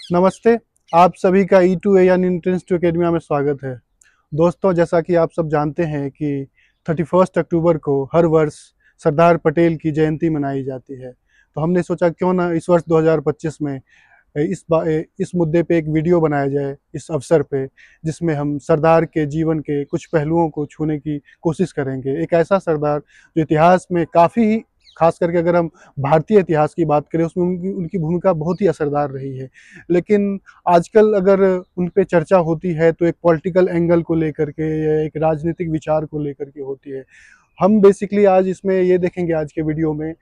नमस्ते। आप सभी का E2A यानी इंट्रेंस टू एकेडमिया में स्वागत है। दोस्तों, जैसा कि आप सब जानते हैं कि 31 अक्टूबर को हर वर्ष सरदार पटेल की जयंती मनाई जाती है। तो हमने सोचा क्यों ना इस वर्ष 2025 में इस मुद्दे पे एक वीडियो बनाया जाए इस अवसर पे, जिसमें हम सरदार के जीवन के कुछ पहलुओं को छूने की कोशिश करेंगे। एक ऐसा सरदार जो इतिहास में काफ़ी, खास करके अगर हम भारतीय इतिहास की बात करें, उसमें उनकी उनकी भूमिका बहुत ही असरदार रही है। लेकिन आजकल अगर उन पे चर्चा होती है तो एक पॉलिटिकल एंगल को लेकर के या एक राजनीतिक विचार को लेकर के होती है। हम बेसिकली आज इसमें ये देखेंगे आज के वीडियो में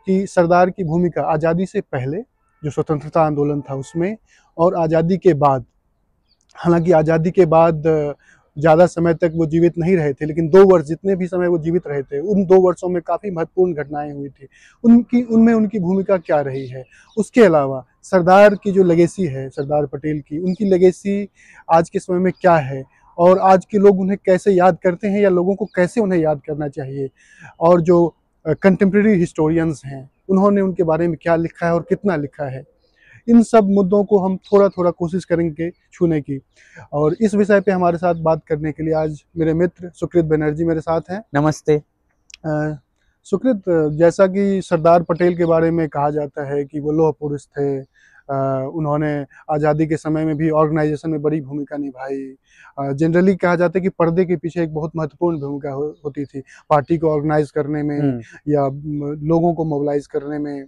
कि सरदार की भूमिका आज़ादी से पहले जो स्वतंत्रता आंदोलन था उसमें, और आज़ादी के बाद। हालांकि आज़ादी के बाद ज़्यादा समय तक वो जीवित नहीं रहे थे, लेकिन 2 वर्ष जितने भी समय वो जीवित रहे थे, उन 2 वर्षों में काफ़ी महत्वपूर्ण घटनाएं हुई थी। उनमें उनकी भूमिका क्या रही है। उसके अलावा सरदार की जो लेगेसी है, सरदार पटेल की, उनकी लेगेसी आज के समय में क्या है, और आज के लोग उन्हें कैसे याद करते हैं या लोगों को कैसे उन्हें याद करना चाहिए, और जो कंटेम्प्रेरी हिस्टोरियंस हैं उन्होंने उनके बारे में क्या लिखा है और कितना लिखा है। इन सब मुद्दों को हम थोड़ा थोड़ा कोशिश करेंगे छूने की। और इस विषय पे हमारे साथ बात करने के लिए आज मेरे मित्र सुकृत बनर्जी मेरे साथ हैं। नमस्ते। सुकृत, जैसा कि सरदार पटेल के बारे में कहा जाता है कि वो लौह पुरुष थे। उन्होंने आज़ादी के समय में भी ऑर्गेनाइजेशन में बड़ी भूमिका निभाई। जनरली कहा जाता है कि पर्दे के पीछे एक बहुत महत्वपूर्ण भूमिका होती थी पार्टी को ऑर्गेनाइज करने में या लोगों को मोबिलाइज करने में।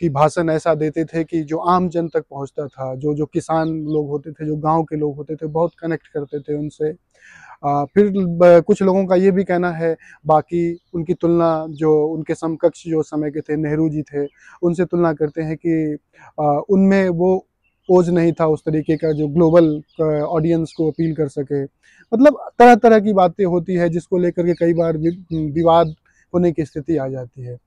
कि भाषण ऐसा देते थे कि जो आम जन तक पहुंचता था, जो जो किसान लोग होते थे, जो गांव के लोग होते थे, बहुत कनेक्ट करते थे उनसे। फिर कुछ लोगों का ये भी कहना है, बाकी उनकी तुलना जो उनके समकक्ष जो समय के थे, नेहरू जी थे, उनसे तुलना करते हैं कि उनमें वो ओज नहीं था उस तरीके का जो ग्लोबल ऑडियंस को अपील कर सके। मतलब तरह तरह की बातें होती है जिसको लेकर के कई बार विवाद होने की स्थिति आ जाती है।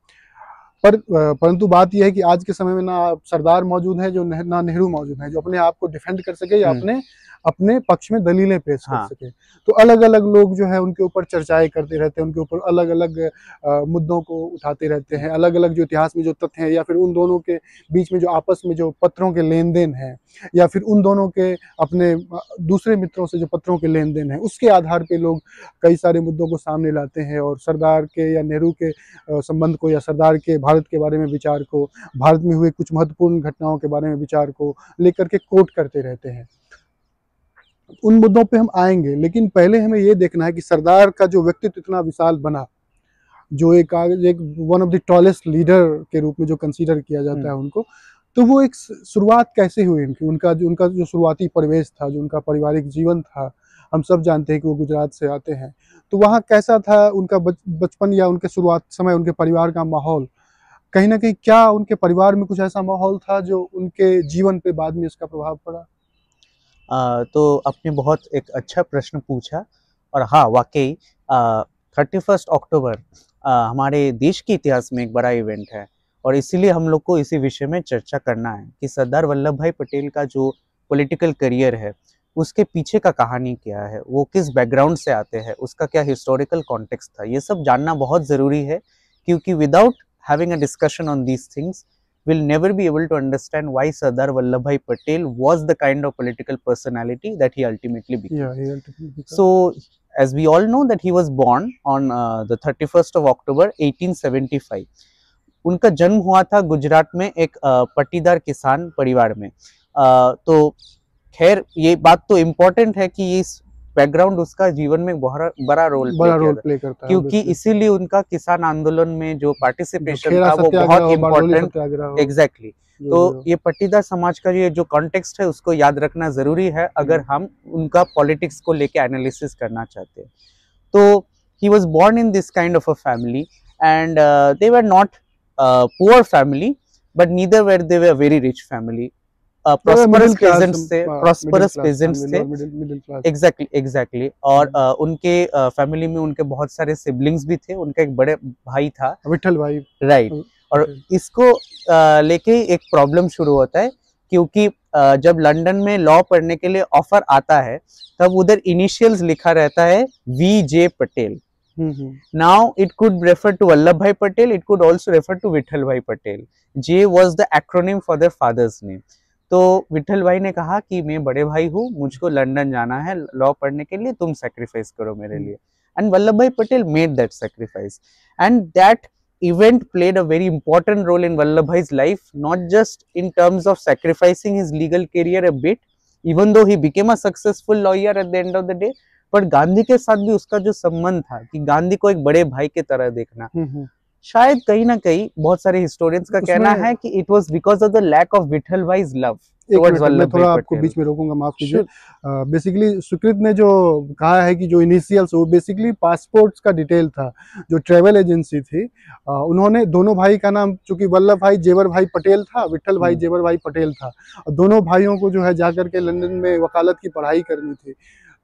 परंतु बात यह है कि आज के समय में ना सरदार मौजूद है, जो ना नेहरू मौजूद है जो अपने आप को डिफेंड कर सके या अपने अपने पक्ष में दलीलें पेश कर सके। तो अलग अलग लोग जो है उनके ऊपर चर्चाएं करते रहते हैं, उनके ऊपर अलग अलग मुद्दों को उठाते रहते हैं। अलग अलग जो इतिहास में जो तथ्य हैं, या फिर उन दोनों के बीच में जो आपस में जो पत्रों के लेन देन है, या फिर उन दोनों के अपने दूसरे मित्रों से जो पत्रों के लेन देन है, उसके आधार पर लोग कई सारे मुद्दों को सामने लाते हैं और सरदार के या नेहरू के संबंध को, या सरदार के भारत के बारे में विचार को, भारत में हुए कुछ महत्वपूर्ण घटनाओं के बारे में विचार को लेकर के कोट करते रहते हैं। उन मुद्दों पे हम आएंगे, लेकिन पहले हमें ये देखना है कि सरदार का जो व्यक्तित्व इतना विशाल बना, जो एक one of the tallest leader के रूप में जो कंसीडर किया जाता है उनको, तो वो एक शुरुआत कैसे हुई इनकी, उनका जो शुरुआती परिवेश था, जो उनका पारिवारिक जीवन था। हम सब जानते हैं कि वो गुजरात से आते हैं, तो वहाँ कैसा था उनका बचपन, या उनके शुरुआत समय उनके परिवार का माहौल। कहीं ना कहीं क्या उनके परिवार में कुछ ऐसा माहौल था जो उनके जीवन पे बाद में इसका प्रभाव पड़ा। तो आपने बहुत एक अच्छा प्रश्न पूछा, और हाँ, वाकई 31 अक्टूबर हमारे देश के इतिहास में एक बड़ा इवेंट है, और इसीलिए हम लोग को इसी विषय में चर्चा करना है कि सरदार वल्लभ भाई पटेल का जो पॉलिटिकल करियर है, उसके पीछे का कहानी क्या है, वो किस बैकग्राउंड से आते हैं, उसका क्या हिस्टोरिकल कॉन्टेक्स्ट था, ये सब जानना बहुत ज़रूरी है। क्योंकि without having a discussion on these things, will never be able to understand why Sardar Vallabhbhai Patel was the kind of political personality that he ultimately became. Yeah, he ultimately became. So, as we all know that he was born on the 31st of October 1875. उनका जन्म हुआ था गुजरात में एक पट्टीदार किसान परिवार में। तो खैर ये बात तो इम्पोर्टेंट है कि इस बैकग्राउंड उसका जीवन में बड़ा रोल प्ले करता है, क्योंकि इसीलिए उनका किसान आंदोलन में जो पार्टिसिपेशन था वो बहुत इम्पोर्टेंट। एग्जैक्टली। तो ये पट्टीदार समाज का ये जो कॉन्टेक्स्ट है उसको याद रखना जरूरी है अगर हम उनका पॉलिटिक्स को लेके एनालिसिस करना चाहते हैं। तो he was born in this kind of a family, and they were not poor family, but neither were they were very rich family. Prosperous peasants थे। एग्जैक्टली। और उनके फैमिली में उनके बहुत सारे सिबलिंग्स भी थे। उनका एक बड़े भाई था, विठल भाई, राइट। और इसको लेके एक प्रॉब्लम शुरू होता है, क्योंकि जब लंदन में लॉ पढ़ने के लिए ऑफर आता है तब उधर इनिशियल्स लिखा रहता है VJ Patel. Now it could refer to Vallabhbhai Patel, it could also refer to Vithalbhai Patel. J was the acronym for their father's name. तो विठल भाई ने कहा कि मैं बड़े भाई हूँ, मुझको लंदन जाना है लॉ पढ़ने के लिए, तुम सेक्रीफाइस करो मेरे लिए। And Vallabh bhai Patel made that sacrifice, and that event played a very important role in Vallabhbhai's life, not just in terms of sacrificing his legal career a bit, even though he became a successful lawyer at the end of the day, पर गांधी के साथ भी उसका जो संबंध था कि गांधी को एक बड़े भाई के तरह देखना, शायद कहीं ना कहीं बहुत सारे हिस्टोरियंस का कहना है कि it was because of the lack of Vitthal भाई's लव। मैं थोड़ा आपको बीच में रोकूंगा, माफ कीजिए। बेसिकली सुकृत ने जो कहा है कि जो इनिशियल्स वो बेसिकली पासपोर्ट्स का डिटेल था, जो ट्रेवल एजेंसी थी, उन्होंने दोनों भाई का नाम, चूंकि वल्लभ भाई जेवर भाई पटेल था, विठल भाई जेवर भाई पटेल था, और दोनों भाइयों को जो है जाकर के लंदन में वकालत की पढ़ाई करनी थी,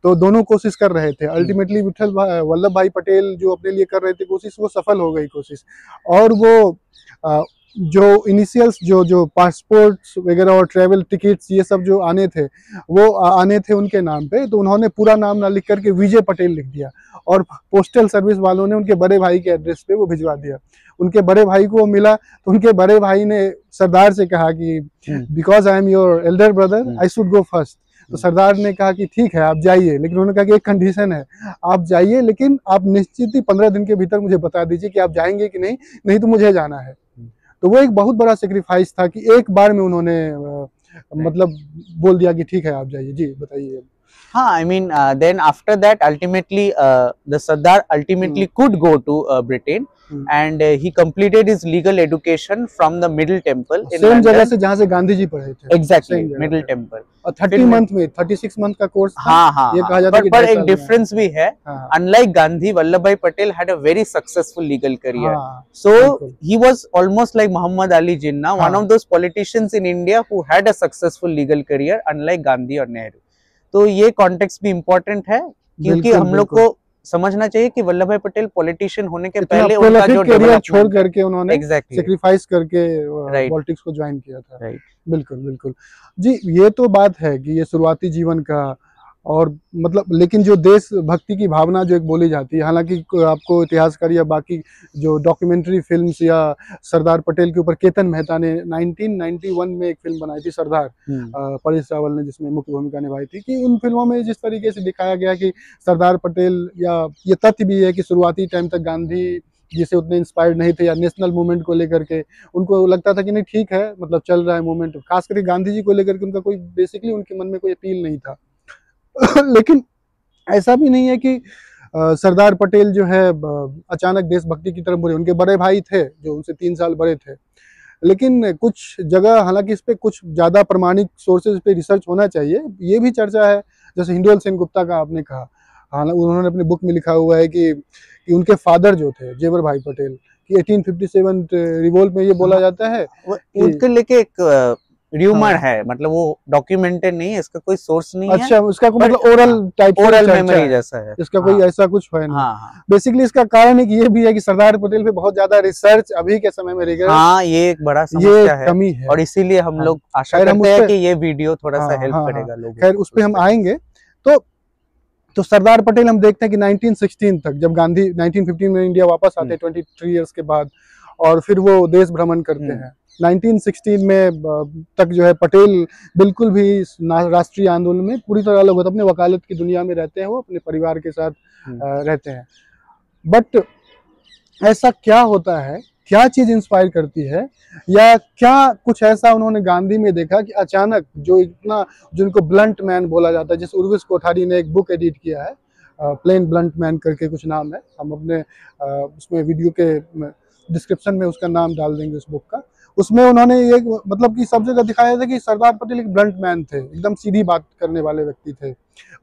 तो दोनों कोशिश कर रहे थे। अल्टीमेटली वल्लभ भाई पटेल जो अपने लिए कर रहे थे कोशिश, वो सफल हो गई कोशिश, और वो जो इनिशियल्स जो पासपोर्ट्स वगैरह और ट्रैवल टिकट्स ये सब जो आने थे, वो आने थे उनके नाम पे, तो उन्होंने पूरा नाम ना लिख करके विजय पटेल लिख दिया, और पोस्टल सर्विस वालों ने उनके बड़े भाई के एड्रेस पे वो भिजवा दिया। उनके बड़े भाई को मिला तो उनके बड़े भाई ने सरदार से कहा कि because I am your Elder brother I should go first. तो सरदार ने कहा कि ठीक है आप जाइए, लेकिन उन्होंने कहा कि एक कंडीशन है, आप जाइए लेकिन आप निश्चित ही 15 दिन के भीतर मुझे बता दीजिए कि आप जाएंगे कि नहीं तो मुझे जाना है। तो वो एक बहुत बड़ा सेक्रीफाइस था कि एक बार में उन्होंने मतलब बोल दिया कि ठीक है आप जाइए। जी बताइए। हाँ, I mean, then after that, ultimately, the Sardar ultimately could go to Britain, and he completed his legal education from the Middle Temple in London. जगह से जहाँ से गांधी जी पढ़े थे। Exactly, Middle Temple. और 36 मंथ का कोर्स था। हाँ, ये कहा जाता है। पर एक डिफरेंस भी है। Unlike Gandhi, Vallabhbhai Patel had a very successful legal career. So he was almost like Muhammad Ali Jinnah, one of those politicians in India who had a successful legal career, unlike Gandhi or Nehru. तो ये context भी important है, क्योंकि हम लोग को समझना चाहिए कि वल्लभ भाई पटेल पॉलिटिशियन होने के पहले उनका जो करियर छोड़ करके उन्होंने सेक्रीफाइस करके पॉलिटिक्स को ज्वाइन किया था। बिल्कुल बिल्कुल जी, ये तो बात है कि ये शुरुआती जीवन का, और मतलब लेकिन जो देशभक्ति की भावना जो एक बोली जाती है, हालांकि आपको इतिहासकार या बाकी जो डॉक्यूमेंट्री फिल्म्स या सरदार पटेल के ऊपर केतन मेहता ने 1991 में एक फिल्म बनाई थी सरदार, परेश रावल ने जिसमें मुख्य भूमिका निभाई थी, कि उन फिल्मों में जिस तरीके से दिखाया गया कि सरदार पटेल, या ये तथ्य भी है कि शुरुआती टाइम तक गांधी जिसे उतने इंस्पायर्ड नहीं थे, या नेशनल मूवमेंट को लेकर के उनको लगता था कि नहीं ठीक है मतलब चल रहा है मूवमेंट, खास करके गांधी जी को लेकर के उनका कोई बेसिकली उनके मन में कोई अपील नहीं था। लेकिन ऐसा भी नहीं है कि सरदार पटेल जो है अचानक देशभक्ति की तरफ मुड़े। उनके बड़े भाई थे जो उनसे 3 साल बड़े थे, लेकिन कुछ जगह, हालांकि इस पे कुछ ज़्यादा प्रमाणिक सोर्सेज पे रिसर्च होना चाहिए, ये भी चर्चा है, जैसे हिंदुल सेन गुप्ता का आपने कहा, हालांकि उन्होंने अपने बुक में लिखा हुआ है कि उनके फादर जो थे जेवर भाई पटेल की 1857 रिवोल्ट में ये बोला जाता है, उनके लेके एक र्यूमर है, मतलब वो डॉक्यूमेंटेड नहीं है, इसका कोई सोर्स नहीं है। अच्छा, उसका कोई मतलब ओरल टाइप, ओरल मेमोरी जैसा है, इसका कोई ऐसा कुछ है नहीं। बेसिकली इसका कारण है कि ये भी है कि सरदार पटेल पे बहुत ज्यादा रिसर्च अभी के समय में रिगर्स, ये एक बड़ा समस्या है, कमी है, और इसीलिए हम लोग आशा करते हैं कि ये वीडियो थोड़ा सा हेल्प करेगा लोगों को। खैर उस पे हम आएंगे। तो सरदार पटेल हम देखते हैं कि 1916 तक, जब गांधी 1915 में इंडिया वापस आते हैं 23 इयर्स के बाद, और फिर वो देश भ्रमण करते हैं। 1916 में तक जो है पटेल बिल्कुल भी राष्ट्रीय आंदोलन में पूरी तरह अलग होता है, अपने वकालत की दुनिया में रहते हैं, वो अपने परिवार के साथ रहते हैं। बट ऐसा क्या होता है, क्या चीज इंस्पायर करती है, या क्या कुछ ऐसा उन्होंने गांधी में देखा कि अचानक जो इतना, जिनको ब्लंट मैन बोला जाता है, जिस उर्विस कोठारी ने एक बुक एडिट किया है, प्लेन ब्लंट मैन करके कुछ नाम है, हम अपने उसमें वीडियो के डिस्क्रिप्शन में उसका नाम डाल देंगे उस बुक का। उसमें उन्होंने ये मतलब कि सब जगह दिखाया था कि सरदार पटेल एक ब्लंट मैन थे, एकदम सीधी बात करने वाले व्यक्ति थे,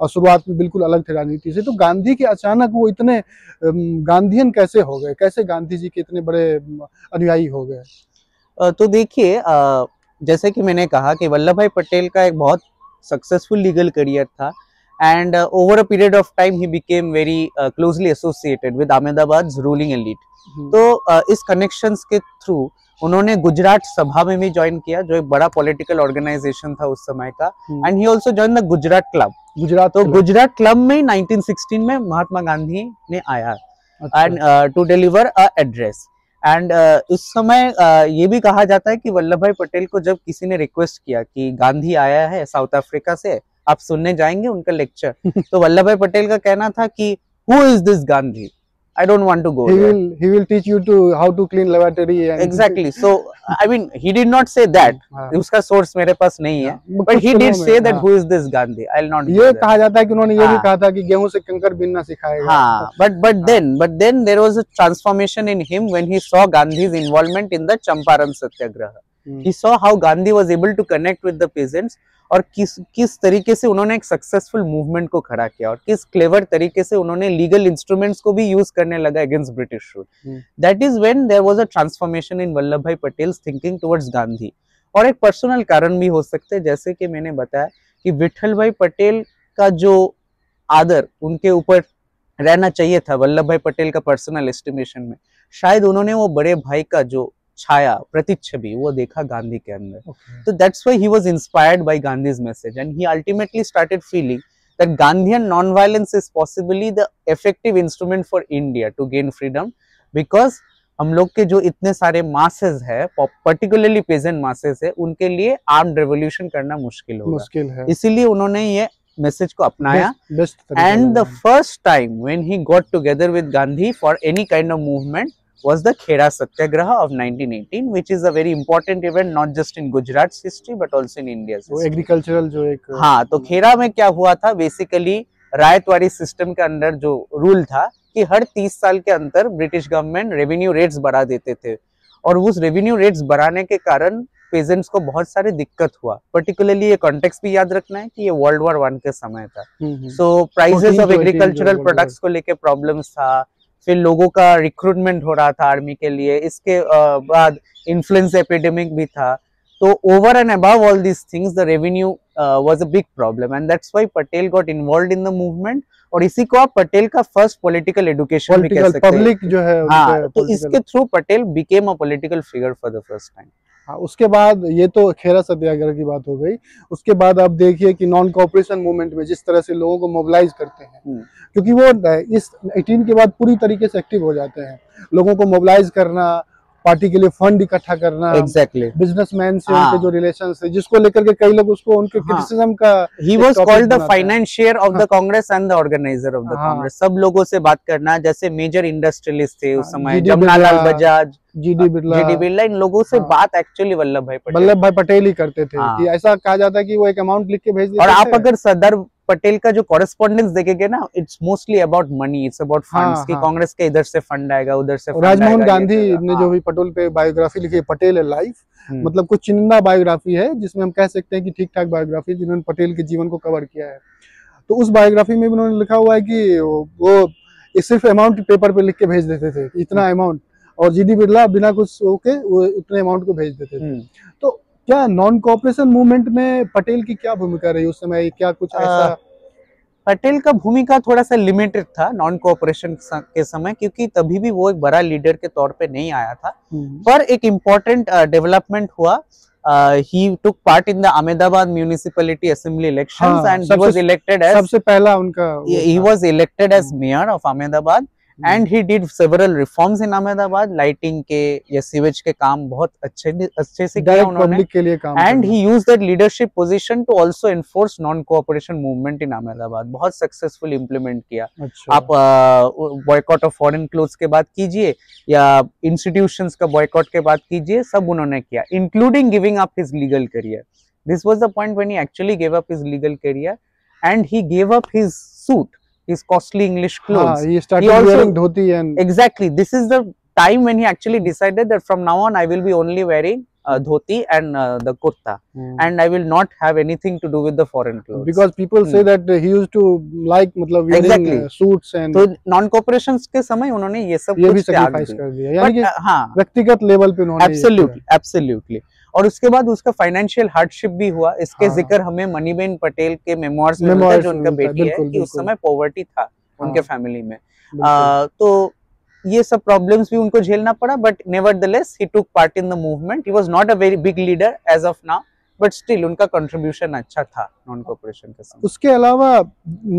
और शुरुआत में बिल्कुल अलग थे राजनीति से। तो गांधी के अचानक वो इतने गांधीयन कैसे हो गए, कैसे गांधी जी के इतने बड़े अनुयायी हो गए? तो देखिए, जैसे कि मैंने कहा कि वल्लभ भाई पटेल का एक बहुत सक्सेसफुल लीगल करियर था, and over a period of time he became very closely associated with Ahmedabad ruling elite. तो इस कनेक्शंस के थ्रू उन्होंने गुजरात सभा में भी ज्वाइन किया, जो एक बड़ा पॉलिटिकल ऑर्गेनाइजेशन था उस समय का, and he also join the Gujarat club. Gujarat club में 1916 में महात्मा गांधी ने आया and to deliver a address, एंड उस समय ये भी कहा जाता है कि वल्लभ भाई पटेल को जब किसी ने रिक्वेस्ट किया कि गांधी आया है साउथ अफ्रीका से, आप सुनने जाएंगे उनका लेक्चर, तो वल्लभ भाई पटेल का कहना था कि who is this Gandhi, I don't want to go there. He will teach you to how to clean lavatory and Exactly. So I mean he did not say that. उसका सोर्स मेरे पास नहीं है, but he did say that who is this Gandhi. I'll not. ये कहा जाता है कि उन्होंने ये भी कहा था कि गेहूं से कंकर बीनना सिखाएगा. हाँ, but then there was a transformation in him when he saw Gandhi's involvement in the Champaran Satyagraha. He saw how Gandhi was able to connect with the peasants और किस तरीके से उन्होंने एक सक्सेसफुल मूवमेंट को खड़ा किया और किस क्लेवर तरीके से उन्होंने लीगल इंस्ट्रूमेंट्स को भी यूज करने लगा against British rule. That is when there was a transformation in Vallabh bhai Patel's thinking towards Gandhi. और एक पर्सनल कारण भी हो सकते हैं, जैसे कि मैंने बताया कि विठल भाई पटेल का जो आदर उनके ऊपर रहना चाहिए था वल्लभ भाई पटेल का पर्सनल एस्टिमेशन में, शायद उन्होंने वो बड़े भाई का जो छाया प्रतिच्छवि वो देखा गांधी के अंदर. तो that's why he was inspired by Gandhi's message and he ultimately started feeling that Gandhian non violence is possibly the effective instrument for India to gain freedom, because हम लोग के जो इतने सारे मासेस है, पर्टिकुलरली पेजेंट मासेस है, उनके लिए आर्म्ड रेवोल्यूशन करना मुश्किल होगा. इसीलिए उन्होंने ये मैसेज को अपनाया. And the first time when he got together with Gandhi for any kind of movement was the Khera Satyagraha of 1918, which is a very important event not just in Gujarat's history but also in India's history. Agricultural जो एक हाँ, तो खेरा में क्या हुआ था, basically Ryotwari system के अंदर जो रूल था कि हर 30 साल के अंतर ब्रिटिश गवर्नमेंट रेवेन्यू रेट्स बढ़ा देते थे और उस रेवेन्यू रेट्स बढ़ाने के कारण पेजेंट्स को बहुत सारी दिक्कत हुआ. पर्टिकुलरली ये कॉन्टेक्स्ट भी याद रखना है कि ये वर्ल्ड वॉर 1 के समय था. सो प्राइसेस ऑफ एग्रीकल्चरल प्रोडक्ट्स को लेके प्रॉब्लम्स था, फिर लोगों का रिक्रूटमेंट हो रहा था आर्मी के लिए, इसके बाद इन्फ्लुएंजा एपिडेमिक भी था. तो over and above all this things the revenue was a big problem and that's why Patel got involved in the movement. और इसी को आप पटेल का फर्स्ट पॉलिटिकल एजुकेशन भी कह सकते हैं. पब्लिक जो है, हाँ, तो इसके through Patel became a political figure for the first time. हाँ, उसके बाद ये तो खेरा सत्याग्रह की बात हो गई. उसके बाद आप देखिए कि नॉन कोऑपरेशन मूवमेंट में जिस तरह से लोगों को मोबिलाइज करते हैं, क्योंकि वो इस 18 के बाद पूरी तरीके से एक्टिव हो जाते हैं. लोगों को मोबिलाइज करना, पार्टी के लिए फंड इकट्ठा करना, बिजनेसमैन से उनके जो रिलेशंस है, जिसको लेकर के कई लोग उसको उनके क्रिटिसिज्म का, he was called the financier of the Congress and the organiser of the Congress. सब लोगों से बात करना, जैसे मेजर इंडस्ट्रियलिस्ट थे उस समय, जमनालाल बजाज, जीडी बिरला, इन लोगों से बात एक्चुअली वल्लभ भाई पटेल ही करते थे. कि ऐसा कहा जाता है कि वो एक अमाउंट लिख के भेज देते थे. और आप अगर सरदार पटेल का जो कॉरेस्पॉन्डेंस देखेंगे ना, it's mostly about money, it's about funds, कि कांग्रेस के इधर से फंड आएगा, उधर से फंड आएगा. राजमोहन गांधी ने जो भी पटेल पे बायोग्राफी लिखी है, पटेल है लाइफ, मतलब कुछ चुनिंदा बायोग्राफी है जिसमें हम कह सकते हैं कि ठीक ठाक बायोग्राफी जिन्होंने पटेल के जीवन को कवर किया है. तो उस बायोग्राफी में भी उन्होंने लिखा हुआ है कि वो सिर्फ अमाउंट पेपर पे लिख के भेज देते थे, इतना अमाउंट, और जीडी बिरला बिना कुछ होके वो उतने अमाउंट को भेज देते थे. तो क्या नॉन कोऑपरेशन मूवमेंट में पटेल की क्या भूमिका रही उस समय? क्या कुछ ऐसा? पटेल का भूमिका थोड़ा सा लिमिटेड था नॉन कोऑपरेशन के समय, क्योंकि तभी भी वो एक बड़ा लीडर के तौर पे नहीं आया था. पर एक इम्पोर्टेंट डेवलपमेंट हुआ. he took part in the Ahmedabad municipality assembly elections and he was elected as, सबसे पहला उनका, he was elected as mayor of Ahmedabad. And he did several reforms in Ahmedabad, lighting के या sewage के काम बहुत अच्छे से किया उन्होंने. के लिए काम and he used that leadership position to also enforce non-cooperation movement in Ahmedabad. बहुत successful implement किया. आप boycott of foreign clothes के बात कीजिए या institutions का boycott के बात कीजिए, सब उन्होंने किया, including giving up his legal career. This was the point when he actually gave up his legal career and he gave up his suit, his costly English clothes. He started wearing dhoti and... Exactly. This is the time when he actually decided that from now on I will be only wearing dhoti and the kurta, and I will not have anything to do with the foreign clothes. Because people say that he used to like मतलब wearing suits and... तो non-cooperation के समय उन्होंने ये सब कुछ sacrifice कर दिया, यानी कि हाँ, व्यक्तिगत लेवल पे उन्होंने absolutely. और उसके बाद उसका फाइनेंशियल हार्डशिप भी हुआ. इसके जिक्र हमें मनीबेन पटेल के मेमोइर्स में मिलता है, जो उनका बेटी है, कि उस समय पॉवर्टी था उनके फैमिली में. तो ये सब प्रॉब्लम्स भी उनको झेलना पड़ा, but nevertheless he took part in the movement. He was not a very big leader as of now, but still उनका कंट्रीब्यूशन अच्छा था नॉन कोऑपरेशन के समय. उसके अलावा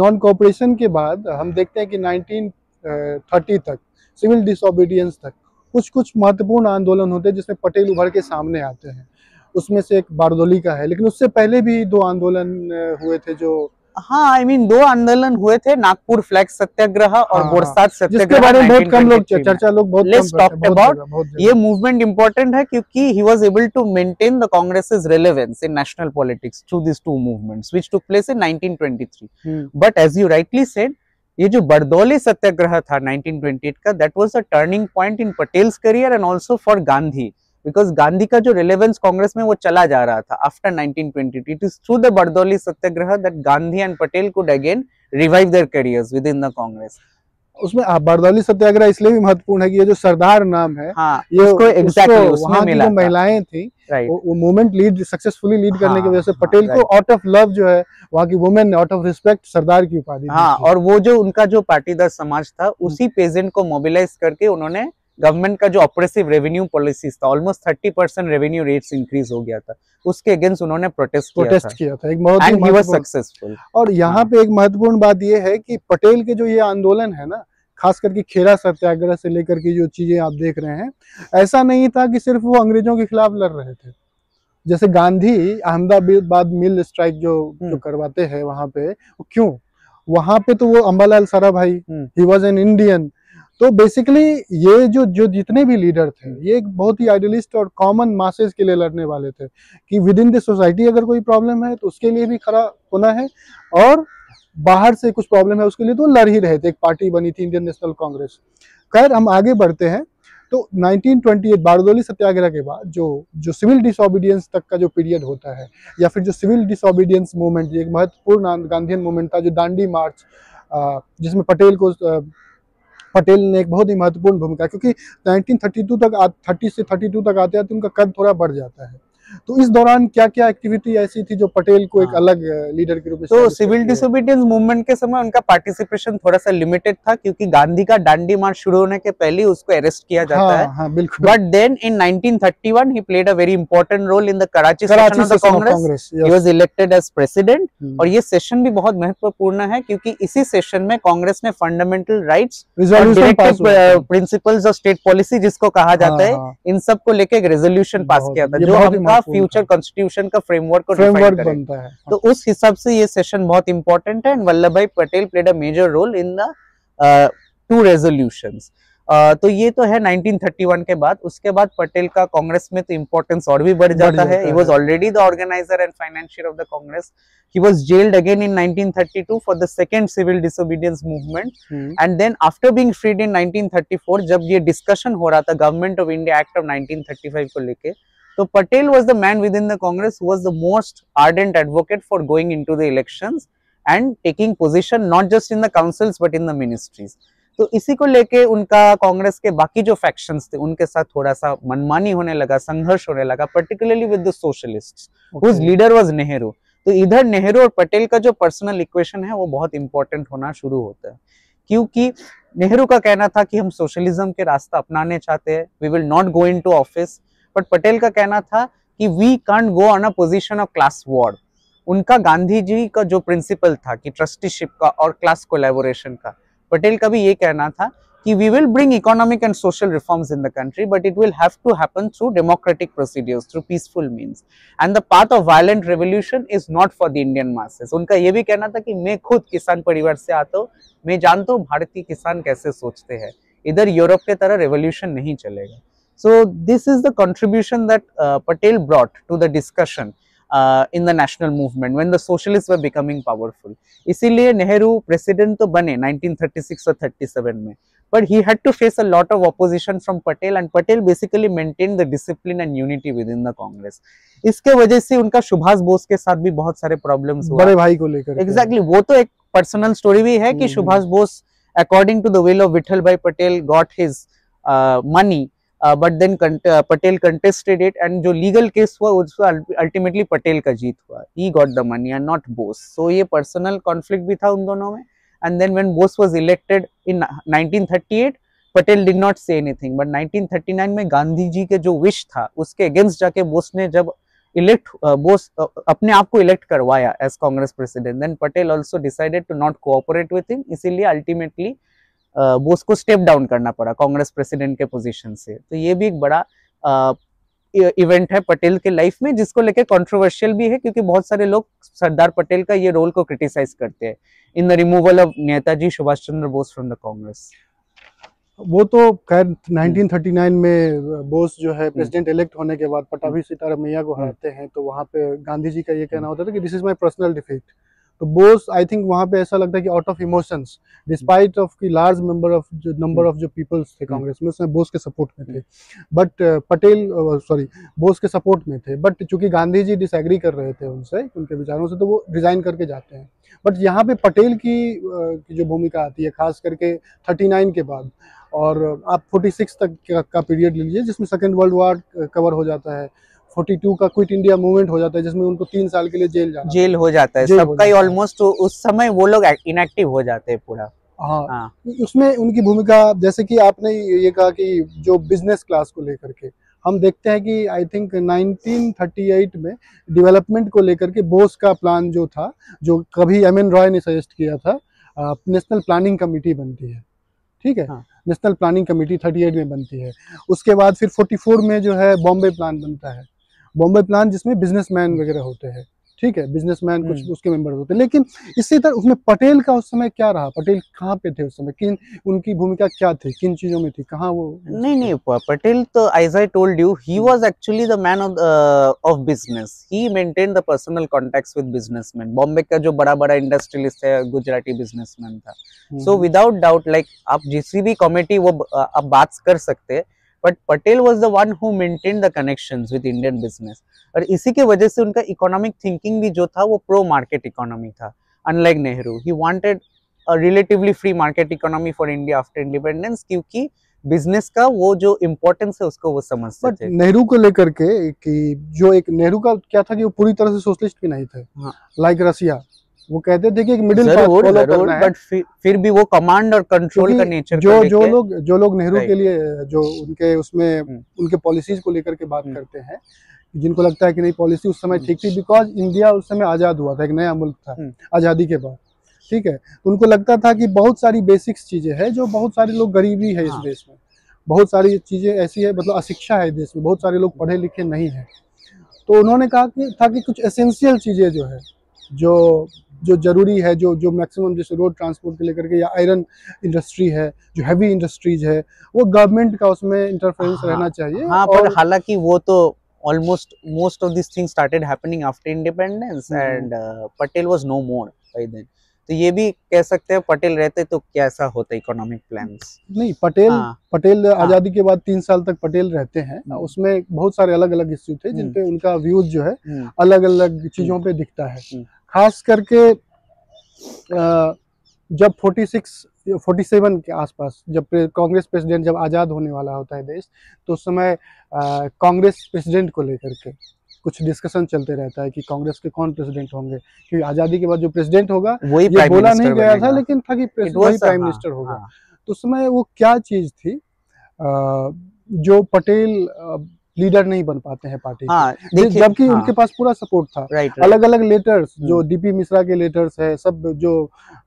नॉन कोऑपरेशन के बाद हम देखते हैं कि 1930 तक सिविल डिसोबीडियंस तक कुछ कुछ महत्वपूर्ण आंदोलन होते हैं जिसमें पटेल उभर के सामने आते हैं। उसमें से एक बारदौली का है, लेकिन उससे पहले भी 2 आंदोलन हुए थे जो, हाँ आई मीन 2 आंदोलन हुए थे, नागपुर फ्लैग सत्याग्रह और हाँ, बोरसाद जिसके सत्याग्रह बारे में बहुत कम लोग 1923 में। चर्चा लोग बहुत Let's कम talk करते हैं, about बहुत जगह। ये मूवमेंट इंपॉर्टेंट है क्योंकि he was able to maintain the Congress's relevance in national politics through these 2 movements which took place in 1923. But as you rightly said, ये जो बरदौली सत्याग्रह था 1928 का, that was a turning point in Patel's career and also for Gandhi, because Gandhi का जो relevance Congress में वो चला जा रहा था after 1928. It is through the Bardoli Satyagraha that Gandhi and Patel could again revive their careers within the Congress. उसमें बारदौली सत्याग्रह इसलिए भी महत्वपूर्ण है कि ये जो सरदार नाम है, हाँ, ये उसको exactly उसमें वहाँ की मिला जो था। महिलाएं थी, Right. वो मूवमेंट सक्सेसफुली लीड करने की हाँ, वजह से हाँ, पटेल को right. आउट ऑफ लव जो है वहाँ की वुमेन ने आउट ऑफ रिस्पेक्ट सरदार की उपाधि दी हाँ, थी। और वो जो उनका जो पाटीदार समाज था उसी पेजेंट को मोबिलाइज करके उन्होंने गवर्नमेंट का जो ऑपरेसिव रेवेन्यू पॉलिसीज था, ऑलमोस्ट 30% रेवेन्यू रेट्स इंक्रीज हो गया था, उसके अगेंस्ट उन्होंने प्रोटेस्ट किया था। एक बहुत ही एंड ही वाज महत्वपूर्ण, सक्सेसफुल। और यहाँ पे एक महत्वपूर्ण बात ये है कि पटेल के जो ये आंदोलन है ना, खास करके खेरा सत्याग्रह से लेकर के जो चीजें आप देख रहे हैं, ऐसा नहीं था कि सिर्फ वो अंग्रेजों के खिलाफ लड़ रहे थे। जैसे गांधी अहमदाबाद मिल स्ट्राइक जो करवाते हैं वहां पे, क्यों वहां पे तो वो Ambalal Sarabhai, he was an Indian. तो बेसिकली ये जो जितने भी लीडर थे, ये एक बहुत ही आइडियलिस्ट और कॉमन मासेस के लिए लड़ने वाले थे कि विद इन द सोसाइटी अगर कोई प्रॉब्लम है तो उसके लिए भी खड़ा होना है, और बाहर से कुछ प्रॉब्लम है उसके लिए तो लड़ ही रहे थे। एक पार्टी बनी थी इंडियन नेशनल कांग्रेस। खैर हम आगे बढ़ते हैं, तो 1928 बारदौली सत्याग्रह के बाद जो सिविल डिसोबीडियंस तक का जो पीरियड होता है, या फिर जो सिविल डिसोबीडियंस मूवमेंट, एक महत्वपूर्ण गांधीयन मूवमेंट था, जो दांडी मार्च, जिसमें पटेल ने एक बहुत ही महत्वपूर्ण भूमिका, क्योंकि 1932 तक 30 से 32 तक आते आते उनका कद थोड़ा बढ़ जाता है। तो इस दौरान क्या क्या एक्टिविटी ऐसी थी जो पटेल को एक अलग लीडर के रूप में, तो सिविल डिसोबीडियंस मूवमेंट के समय उनका पार्टिसिपेशन थोड़ा सा लिमिटेड था क्योंकि गांधी का डांडी मार्च शुरू होने के पहले ही उसको अरेस्ट किया जाता है। हाँ, बिल्कुल। But then in 1931 he played a very important role in the Karachi session of the Congress. He was elected as president. और ये सेशन भी बहुत महत्वपूर्ण है क्योंकि इसी सेशन में कांग्रेस ने fundamental rights, directive principles of state policy जिसको कहा जाता है, इन सब को लेके एक रेजोल्यूशन पास किया था जो हमका फ्यूचर कॉन्स्टिट्यूशन का फ्रेमवर्क बनता है। तो उस हिसाब से ये सेशन बहुत इंपॉर्टेंट है। And Vallabh bhai Patel played a major role in the 2 resolutions. तो ये तो है 1931 के बाद। उसके बाद पटेल का कांग्रेस में तो इंपॉर्टेंस और भी बढ़ जाता है। He was already the organizer and financier of the Congress. He was jailed again in 1932 for the second civil disobedience movement. And then after being freed in 1934, जब ये डिस्कशन हो रहा था government of India act of 1935 को लेके, तो Patel was the man within the Congress who was the most ardent advocate for going into the elections and taking position not just in the councils but in the ministries. तो इसी को लेके उनका कांग्रेस के बाकी जो फैक्शंस थे उनके साथ थोड़ा सा मनमानी होने लगा, संघर्ष होने लगा, particularly with the socialists whose leader was Nehru. तो इधर नेहरू और पटेल का जो पर्सनल इक्वेशन है वो बहुत इंपॉर्टेंट होना शुरू होता है, क्योंकि नेहरू का कहना था कि हम सोशलिज्म के रास्ता अपनाने चाहते हैं, we will not go into office. But Patel का कहना था कि we can't go on a position of class war. उनका गांधी जी का जो प्रिंसिपल था कि ट्रस्टीशिप का और क्लास कोलैबोरेशन का, पटेल का भी ये कहना था कि we will bring economic and social reforms in the country, but it will have to happen through democratic procedures, through peaceful means. And the path of violent revolution is not for the Indian masses. उनका ये भी कहना था कि मैं खुद किसान परिवार से आता हूँ, मैं जानता हूँ भारतीय किसान कैसे सोचते हैं, इधर यूरोप के तरह रेवोल्यूशन नहीं चलेगा। So this is the contribution that Patel brought to the discussion in the national movement when the socialists were becoming powerful. इसीलिए नेहरू प्रेसिडेंट तो बने 1936 और 37 में, but he had to face a lot of opposition from Patel, and Patel basically maintained the discipline and unity within the Congress. इसके वजह से उनका सुभाष बोस के साथ भी बहुत सारे प्रॉब्लम्स हुआ, बड़े भाई को लेकर। एग्जैक्टली वो तो एक पर्सनल स्टोरी भी है कि Subhash Bose according to the will of Vitthal bhai Patel got his money, but then Patel contested it, and जो लीगल केस हुआ उसको अल्टीमेटली पटेल का जीत हुआ, he got the money and not Bose. So ये पर्सनल कॉन्फ्लिक्ट भी था उन दोनों में। And then when Bose was elected in 1938, Patel did not say anything, but 1939 में गांधी जी के जो विश था उसके अगेंस्ट जाके बोस ने जब बोस अपने आप को इलेक्ट करवाया as Congress president, then Patel also decided to not cooperate with him. इसीलिए अल्टीमेटली बोस को स्टेप डाउन करना पड़ा कांग्रेस प्रेसिडेंट के पोजीशन से। तो ये भी एक बड़ा इवेंट है पटेल के लाइफ में, जिसको लेके कंट्रोवर्शियल भी है, क्योंकि बहुत सारे लोग सरदार पटेल का ये रोल को क्रिटिसाइज करते हैं in the removal of Netaji Subhash Chandra Bose from the Congress. वो तो खैर 1939 में बोस जो है प्रेसिडेंट इलेक्ट होने के बाद पटाभी सीतारामैया को हराते हैं, तो वहाँ पे गांधी जी का ये कहना होता था कि this is my personal defeat. तो बोस आई थिंक वहाँ पे ऐसा लगता है कि out of emotions, despite of की लार्ज नंबर ऑफ जो पीपल्स थे कांग्रेस में, उसमें बोस के सपोर्ट में थे, बट पटेल सॉरी बोस के सपोर्ट में थे, बट चूंकि गांधी जी डिसएग्री कर रहे थे उनसे, उनके विचारों से, तो वो रिजाइन करके जाते हैं। बट यहाँ पे पटेल की जो भूमिका आती है खास करके 39 के बाद, और आप 46 तक का पीरियड ले लीजिए जिसमें सेकेंड वर्ल्ड वॉर कवर हो जाता है, 42 का क्विट इंडिया मूवमेंट हो जाता है जिसमें उनको 3 साल के लिए जेल हो जाता है सबका ही ऑलमोस्ट। उस समय वो लोग इनएक्टिव हो जाते हैं पूरा। हाँ, उसमें उनकी भूमिका, जैसे कि आपने ये कहा कि जो बिजनेस क्लास को लेकर के हम देखते हैं कि आई थिंक 1938 में डेवलपमेंट को लेकर के बोस का प्लान जो था, जो कभी एम एन रॉय ने सजेस्ट किया था, नेशनल प्लानिंग कमेटी बनती है, ठीक है। हाँ। नेशनल प्लानिंग कमेटी 38 में बनती है। उसके बाद फिर 44 में जो है बॉम्बे प्लान बनता है, बॉम्बे प्लान जिसमें बिजनेसमैन वगैरह होते हैं, ठीक है, बिजनेसमैन कुछ उसके मेंबर होते हैं। लेकिन इसी तरह उसमें पटेल का उस समय क्या रहा, पटेल कहाँ पे थे उस समय, किन उनकी भूमिका क्या थी, किन चीजों में थी, कहाँ वो? नहीं पटेल तो as I told you he was actually the man of business. He maintain the personal contacts with businessman. Bombay का जो बड़ा इंडस्ट्रियलिस्ट है गुजराती बिजनेसमैन था। सो विदाउट डाउट लाइक आप जिस भी कमेटी वो आप बात कर सकते हैं, but Patel was the one who maintained the connections with Indian business. और इसी के वजह से उनका इकोनॉमिक थिंकिंग भी जो था वो प्रो मार्केट इकोनॉमी था। Unlike Nehru, he wanted a relatively free market economy for India after independence, क्योंकि बिजनेस का वो जो इम्पोर्टेंस है उसको वो समझते थे। नेहरू को लेकर के कि जो एक नेहरू का क्या था कि वो पूरी तरह से सोशलिस्ट भी नहीं थे। हाँ। लाइक रसिया, वो कहते थे कि एक मिडिल पाथ फॉलो करना है, बट फिर भी वो कमांड और कंट्रोल का नेचर जो लोग नेहरू के लिए जो उनके उसमें उनके पॉलिसीज को लेकर के बात करते हैं, जिनको लगता है कि नहीं पॉलिसी उस समय ठीक थी, बिकॉज इंडिया उस समय आजाद हुआ था, एक नया मुल्क था आजादी के बाद, ठीक है। उनको लगता था कि बहुत सारी बेसिक्स चीजें हैं, जो बहुत सारे लोग गरीबी है इस देश में, बहुत सारी चीजें ऐसी है, मतलब अशिक्षा है देश में, बहुत सारे लोग पढ़े लिखे नहीं है। तो उन्होंने कहा कि कुछ एसेंशियल चीजें जो है, जो जरूरी है, जो मैक्सिमम, जैसे रोड ट्रांसपोर्ट के लेकर के, या आयरन इंडस्ट्री है, जो हैवी इंडस्ट्रीज है, वो गवर्नमेंट का उसमें इंटरफेरेंस रहना चाहिए। हाँ, पर हालांकि वो तो almost most of these things started happening after independence and Patel was no more by then। तो ये भी कह सकते हैं पटेल रहते तो कैसा होता इकोनॉमिक प्लान्स। नहीं, पटेल आजादी के बाद 3 साल तक पटेल रहते हैं, उसमें बहुत सारे अलग अलग इश्यू थे जिन पे उनका व्यूज जो है अलग अलग चीजों पे दिखता है। खास करके जब 47 के आसपास, जब कांग्रेस प्रेसिडेंट जब आज़ाद होने वाला होता है देश, तो उस समय कांग्रेस प्रेसिडेंट को लेकर के कुछ डिस्कशन चलते रहता है कि कांग्रेस के कौन प्रेसिडेंट होंगे, क्योंकि आज़ादी के बाद जो प्रेसिडेंट होगा ये बोला नहीं गया था, लेकिन था कि वही प्राइम मिनिस्टर होगा। तो उस समय वो क्या चीज़ थी जो पटेल लीडर नहीं बन पाते हैं पार्टी के, जबकि उनके पास पूरा सपोर्ट था। अलग अलग लेटर्स, जो डीपी मिश्रा के लेटर्स है, सब जो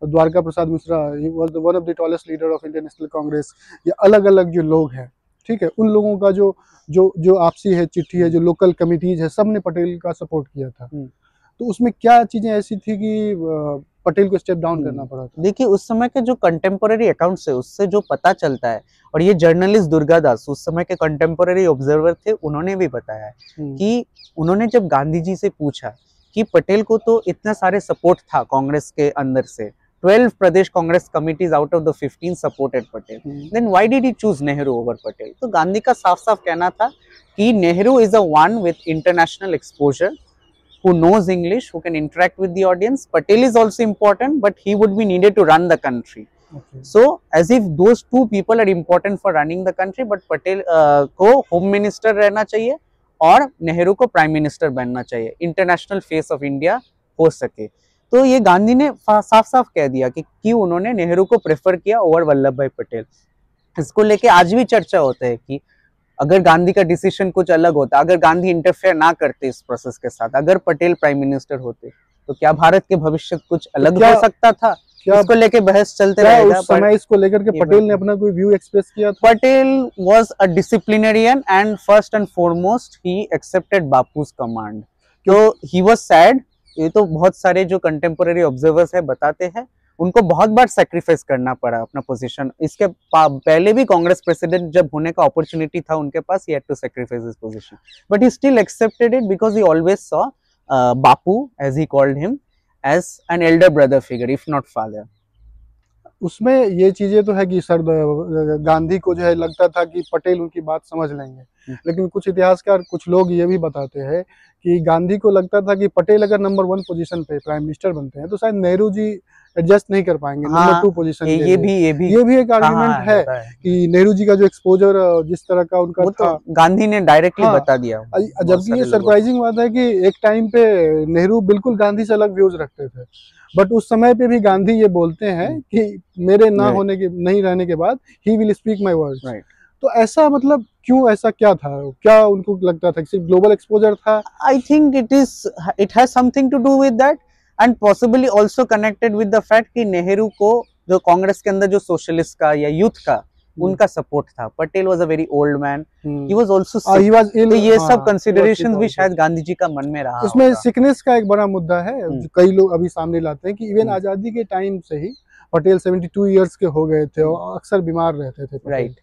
Dwarka Prasad Mishra, he was the one of the tallest leader of Indian National Congress, ये अलग अलग जो लोग हैं, ठीक है, उन लोगों का जो आपसी है चिट्ठी है, जो लोकल कमिटीज है, सब ने पटेल का सपोर्ट किया था। तो उसमें क्या चीजें ऐसी थी कि पटेल को स्टेप डाउन करना पड़ा था? देखिए, उस समय के जो कंटेम्पोररी अकाउंट्स है उससे जो पता चलता है, और ये जर्नलिस्ट दुर्गा दास उस समय के कंटेम्पोररी ऑब्जर्वर थे, उन्होंने भी बताया कि उन्होंने जब गांधी जी से पूछा कि पटेल को तो इतना सारे सपोर्ट था कांग्रेस के अंदर से, 12 Pradesh Congress committees out of the 15 supported Patel, then why did he choose Nehru over Patel? तो गांधी का साफ साफ कहना था कि Nehru is a one with international exposure, who knows English, who can interact with the audience. Patel is also important, but he would be needed to run the country. Okay. So as if those two people are important for running the country, but Patel को home minister रहना चाहिए और नेहरू को prime minister बनना चाहिए, international face of India हो सके। तो ये गांधी ने साफ साफ कह दिया कि क्यों उन्होंने नेहरू को प्रेफर किया ओवर वल्लभ भाई पटेल। इसको लेके आज भी चर्चा होता है कि अगर गांधी का डिसीजन कुछ अलग होता, अगर गांधी इंटरफेयर ना करते इस प्रोसेस के साथ, अगर पटेल प्राइम मिनिस्टर होते, तो क्या भारत के भविष्य कुछ अलग हो सकता था? क्या इसको लेके बहस चलते क्या रहेगा, उस समय इसको लेकर के ये पटेल ने अपना कोई व्यू एक्सप्रेस किया था? Patel was a disciplinarian and first and foremost he accepted Bapu's command. तो he was sad. ये तो बहुत सारे जो कंटेम्पोररी ऑब्जर्वर्स है बताते हैं उनको बहुत बार सैक्रिफाइस करना पड़ा अपना पोजीशन। इसके पहले भी कांग्रेस प्रेसिडेंट जब होने का अपॉर्चुनिटी था उनके पास, he had to sacrifice his position, but he still accepted it because he always saw Bapu, as he called him, as an elder brother figure, if not father. उसमें ये चीजें तो है कि सर गांधी को जो है लगता था कि पटेल उनकी बात समझ लेंगे, लेकिन कुछ इतिहासकार, कुछ लोग ये भी बताते हैं कि गांधी को लगता था कि पटेल अगर नंबर 1 पोजीशन पे प्राइम मिनिस्टर बनते हैं तो शायद नेहरू जी एडजस्ट नहीं कर पाएंगे नंबर 2 पोजीशन। ये भी एक आर्गुमेंट है कि नेहरू जी का जो एक्सपोजर जिस तरह का उनका वो था, तो गांधी ने डायरेक्टली बता दिया। जबकि ये सरप्राइजिंग बात है कि एक टाइम पे नेहरू बिल्कुल गांधी से अलग व्यूज रखते थे, बट उस समय पे भी गांधी ये बोलते हैं कि मेरे ना होने के, नहीं रहने के बाद he will speak my words. तो ऐसा मतलब क्यों, ऐसा क्या था, क्या उनको लगता था कि सिर्फ ग्लोबल एक्सपोजर था? I think it has something to do with that and possibly also connected with the fact कि नेहरू को जो कांग्रेस के अंदर जो सोशलिस्ट का या यूथ का उनका सपोर्ट था। Patel was a very old man, he was also sick, तो ये सब कंसीडरेशंस भी शायद गांधी जी का मन में रहा। इसमें सिकनेस का एक बड़ा मुद्दा है, कई लोग अभी सामने लाते हैं कि इवन आजादी के टाइम से ही पटेल 72 इयर्स के हो गए थे और अक्सर बीमार रहते थे। राइट,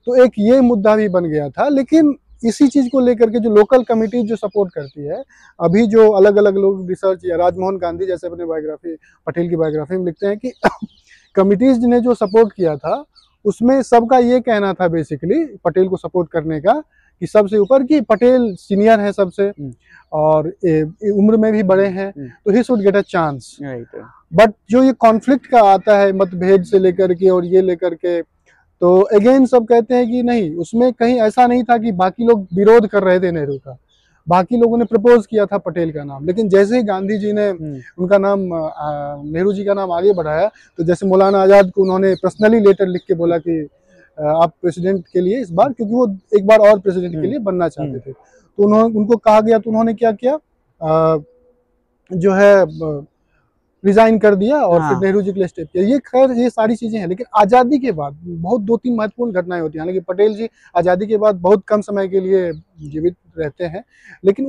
तो एक ये मुद्दा भी बन गया था। लेकिन इसी चीज को लेकर के जो लोकल कमिटी जो सपोर्ट करती है, अभी जो अलग अलग लोग रिसर्च या राजमोहन गांधी जैसे अपने बायोग्राफी, पटेल की बायोग्राफी में लिखते हैं कि कमिटीज ने जो सपोर्ट किया था उसमें सबका ये कहना था बेसिकली पटेल को सपोर्ट करने का कि सबसे ऊपर कि पटेल सीनियर है सबसे और उम्र में भी बड़े हैं तो he should get a chance. But जो ये कॉन्फ्लिक्ट का आता है मतभेद से लेकर के और ये लेकर के, तो अगेन सब कहते हैं कि नहीं, उसमें कहीं ऐसा नहीं था कि बाकी लोग विरोध कर रहे थे नेहरू का, बाकी लोगों ने प्रपोज किया था पटेल का नाम, लेकिन जैसे ही गांधी जी ने उनका नाम, नेहरू जी का नाम आगे बढ़ाया, तो जैसे मौलाना आजाद को उन्होंने पर्सनली लेटर लिख के बोला कि आप प्रेसिडेंट के लिए इस बार, क्योंकि वो एक बार और प्रेसिडेंट के लिए बनना चाहते थे, तो उनको कहा गया, तो उन्होंने क्या किया, जो है रिजाइन कर दिया और फिर नेहरू जी के लिए स्टेप किया। ये खैर ये सारी चीजें हैं, लेकिन आजादी के बाद बहुत 2-3 महत्वपूर्ण घटनाएं होती हैं। हालांकि पटेल जी आजादी के बाद बहुत कम समय के लिए जीवित रहते हैं, लेकिन